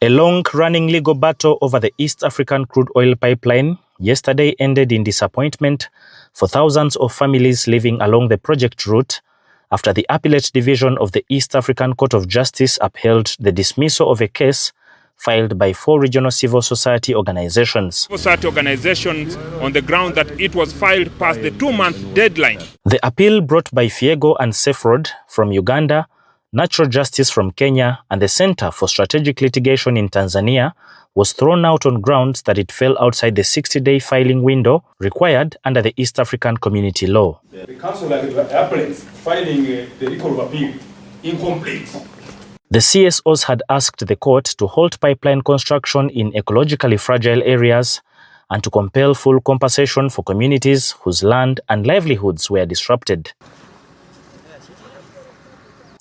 A long-running legal battle over the East African crude oil pipeline yesterday ended in disappointment for thousands of families living along the project route after the Appellate Division of the East African Court of Justice upheld the dismissal of a case filed by 4 regional civil society organizations. Civil society organizations on the ground that it was filed past the 2-month deadline. The appeal brought by FIEGO and SAFROD from Uganda, Natural Justice from Kenya, and the Center for Strategic Litigation in Tanzania was thrown out on grounds that it fell outside the 60-day filing window required under the East African Community Law. The council appellates filing the recall of appeal incomplete. The CSOs had asked the court to halt pipeline construction in ecologically fragile areas and to compel full compensation for communities whose land and livelihoods were disrupted.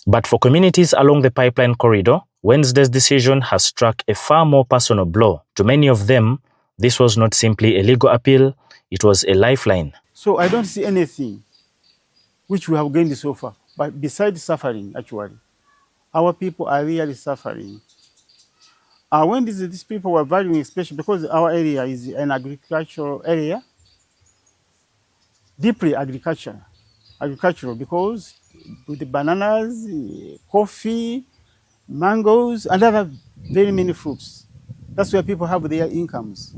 But for communities along the pipeline corridor, Wednesday's decision has struck a far more personal blow. To many of them, this was not simply a legal appeal, it was a lifeline. So I don't see anything which we have gained so far, but besides suffering, actually. Our people are really suffering. When these people were valuing, especially because our area is an agricultural area, deeply agricultural, because with the bananas, coffee, mangoes, and other very many fruits. That's where people have their incomes.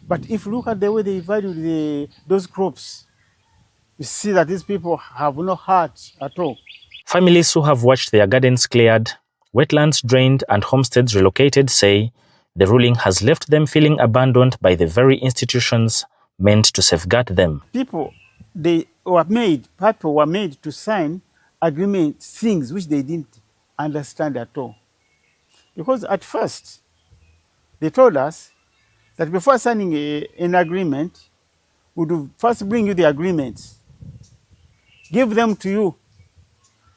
But if you look at the way they value those crops, you see that these people have no heart at all. Families who have watched their gardens cleared, wetlands drained, and homesteads relocated say the ruling has left them feeling abandoned by the very institutions meant to safeguard them. People were made to sign agreements, things which they didn't understand at all. Because at first, they told us that before signing an agreement, we would first bring you the agreements, give them to you,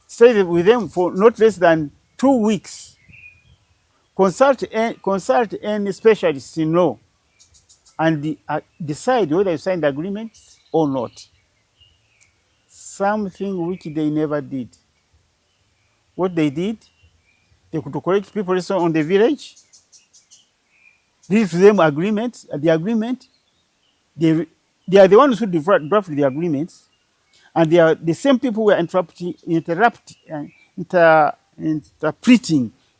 stay with them for not less than 2 weeks, consult any specialists you know, and decide whether you signed the agreement or not. Something which they never did. What they did, they could collect people on the village, give them agreements, the agreement, they are the ones who draft the agreements, and they are the same people who are interpreting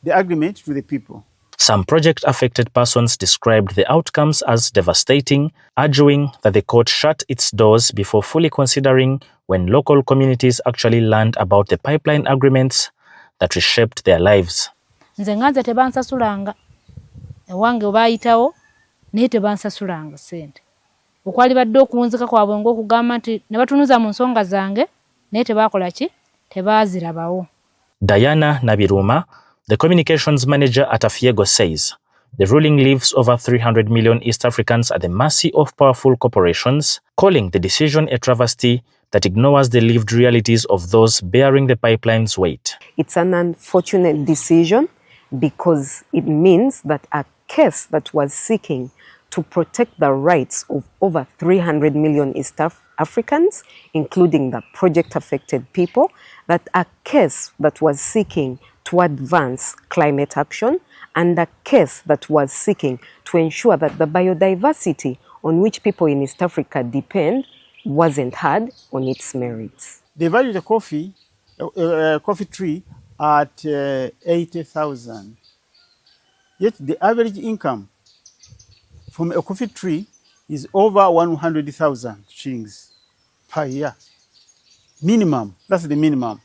the agreement to the people. Some project-affected persons described the outcomes as devastating, arguing that the court shut its doors before fully considering when local communities actually learned about the pipeline agreements that reshaped their lives. Nze nganze tebansasulanga ewange obayitawo naye tebansasulanga sente. Okwali badde okunzika kwabwe ng'okugamba nti ne batunuza mu nsonga zange naye tebakola ki? Tebaazirabawo. Diana Nabiruma, the communications manager at FIEGO, says the ruling leaves over 300 million East Africans at the mercy of powerful corporations, calling the decision a travesty that ignores the lived realities of those bearing the pipeline's weight. It's an unfortunate decision because it means that a case that was seeking to protect the rights of over 300 million East Africans, including the project-affected people, that a case that was seeking to advance climate action, and a case that was seeking to ensure that the biodiversity on which people in East Africa depend wasn't heard on its merits. They value the coffee tree at 80,000. Yet the average income from a coffee tree is over 100,000 shillings per year. Minimum, that's the minimum.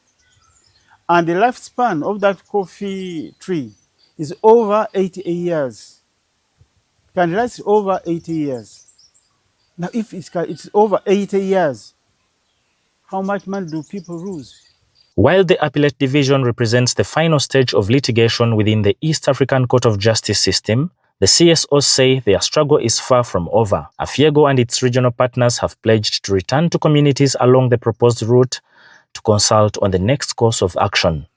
And the lifespan of that coffee tree is over 80 years. It can last over 80 years. Now, if it's over 80 years, how much money do people lose? While the Appellate Division represents the final stage of litigation within the East African Court of Justice system, the CSOs say their struggle is far from over. FIEGO and its regional partners have pledged to return to communities along the proposed route to consult on the next course of action.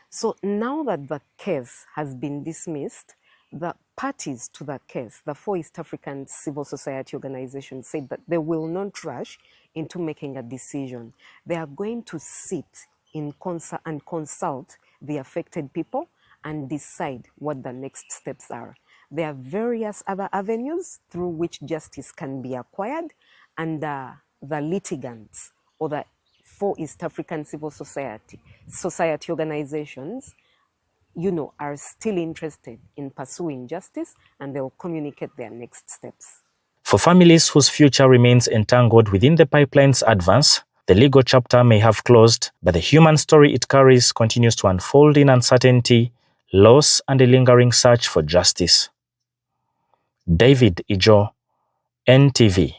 So now that the case has been dismissed, the parties to that case, the 4 East African civil society organizations, said that they will not rush into making a decision. They are going to sit in concert and consult the affected people and decide what the next steps are. There are various other avenues through which justice can be acquired, and the litigants or the 4 East African civil society organizations, are still interested in pursuing justice, and they'll communicate their next steps. For families whose future remains entangled within the pipeline's advance, the legal chapter may have closed, but the human story it carries continues to unfold in uncertainty, loss, and a lingering search for justice. David Ijo, NTV.